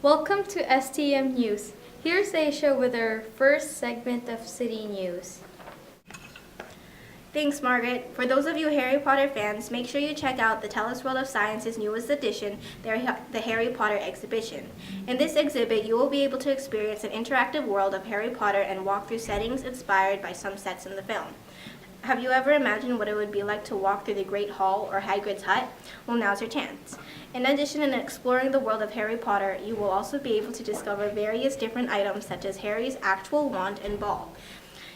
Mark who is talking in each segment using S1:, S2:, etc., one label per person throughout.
S1: Welcome to STM News. Here's Aisha with our first segment of City News.
S2: Thanks, Margaret. For those of you Harry Potter fans, make sure you check out the Tell Us World of Science's newest edition, the Harry Potter exhibition. In this exhibit, you will be able to experience an interactive world of Harry Potter and walk through settings inspired by some sets in the film. Have you ever imagined what it would be like to walk through the Great Hall or Hagrid's hut? Well, now's your chance. In addition to exploring the world of Harry Potter, you will also be able to discover various different items such as Harry's actual wand and ball.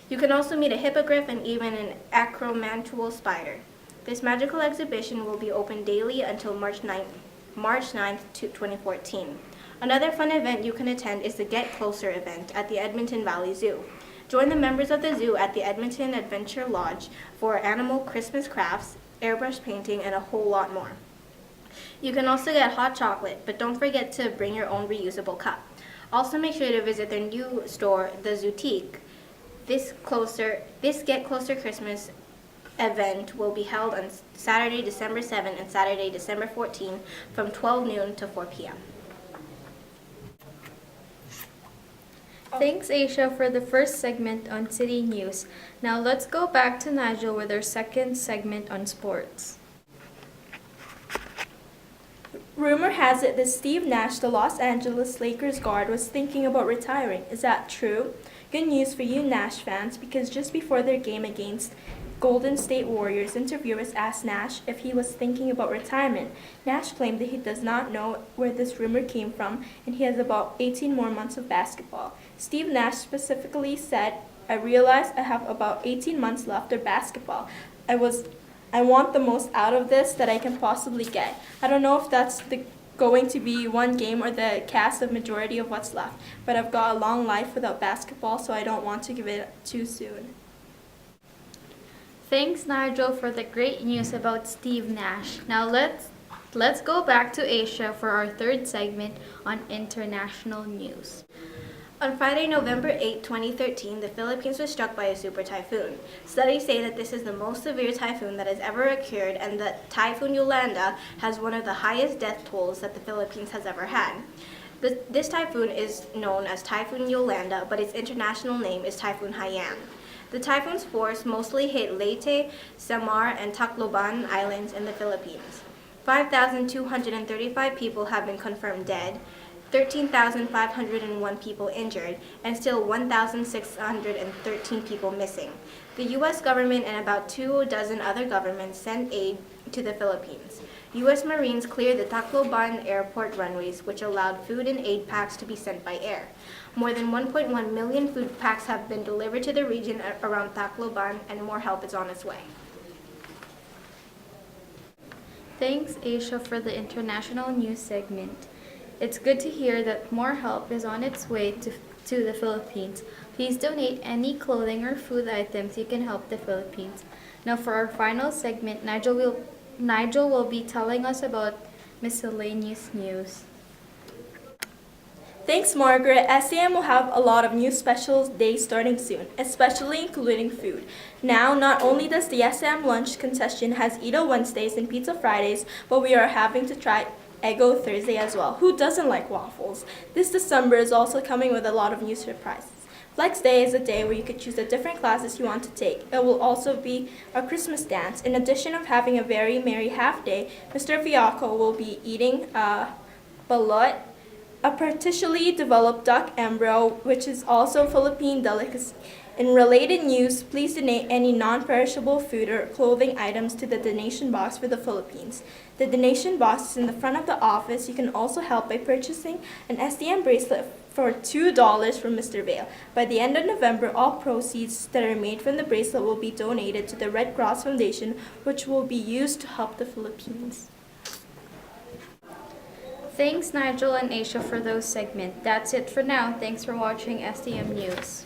S2: You can also meet a hippogriff and even an acromantual spider. This magical exhibition will be open daily until March 9th, 2014. Another fun event you can attend is the Get Closer event at the Edmonton Valley Zoo. Join the members of the zoo at the Edmonton Adventure Lodge for animal Christmas crafts, airbrush painting, and a whole lot more. You can also get hot chocolate, but don't forget to bring your own reusable cup. Also make sure to visit their new store, the Zootique. This Get Closer Christmas event will be held on Saturday, December 7 and Saturday, December 14 from 12 noon to 4 p.m.
S1: Thanks, Aisha, for the first segment on City News. Now let's go back to Nigel with our second segment on sports.
S3: Rumor has it that Steve Nash, the Los Angeles Lakers guard, was thinking about retiring. Is that true? Good news for you Nash fans, because just before their game against Golden State Warriors, interviewers asked Nash if he was thinking about retirement. Nash claimed that he does not know where this rumor came from and he has about 18 more months of basketball. Steve Nash specifically said, "I realize I have about 18 months left of basketball. I want the most out of this that I can possibly get. I don't know if that's going to be one game or the cast of majority of what's left, but I've got a long life without basketball, so I don't want to give it up too soon."
S1: Thanks, Nigel, for the great news about Steve Nash. Now let's go back to Asia for our third segment on international news.
S2: On Friday, November 8, 2013, the Philippines was struck by a super typhoon. Studies say that this is the most severe typhoon that has ever occurred, and that Typhoon Yolanda has one of the highest death tolls that the Philippines has ever had. This typhoon is known as Typhoon Yolanda, but its international name is Typhoon Haiyan. The typhoon's force mostly hit Leyte, Samar, and Tacloban Islands in the Philippines. 5,235 people have been confirmed dead, 13,501 people injured, and still 1,613 people missing. The U.S. government and about 24 other governments sent aid to the Philippines. U.S. Marines cleared the Tacloban airport runways, which allowed food and aid packs to be sent by air. More than 1.1 million food packs have been delivered to the region around Tacloban, and more help is on its way.
S1: Thanks, Aisha, for the international news segment. It's good to hear that more help is on its way to the Philippines. Please donate any clothing or food items you can help the Philippines. Now for our final segment, Nigel will be telling us about miscellaneous news.
S3: Thanks, Margaret. STM will have a lot of new special days starting soon, especially including food. Now, not only does the STM lunch concession has Edo Wednesdays and Pizza Fridays, but we are having to try Eggo Thursday as well. Who doesn't like waffles? This December is also coming with a lot of new surprises. Flex Day is a day where you could choose the different classes you want to take. It will also be a Christmas dance. In addition of having a very merry half day, Mr. Fiaco will be eating balut, a partially developed duck embryo, which is also a Philippine delicacy. In related news, please donate any non-perishable food or clothing items to the donation box for the Philippines. The donation box is in the front of the office. You can also help by purchasing an STM bracelet for $2 from Mr. Vale. By the end of November, all proceeds that are made from the bracelet will be donated to the Red Cross Foundation, which will be used to help the Philippines.
S1: Thanks, Nigel and Aisha, for those segments. That's it for now. Thanks for watching STM News.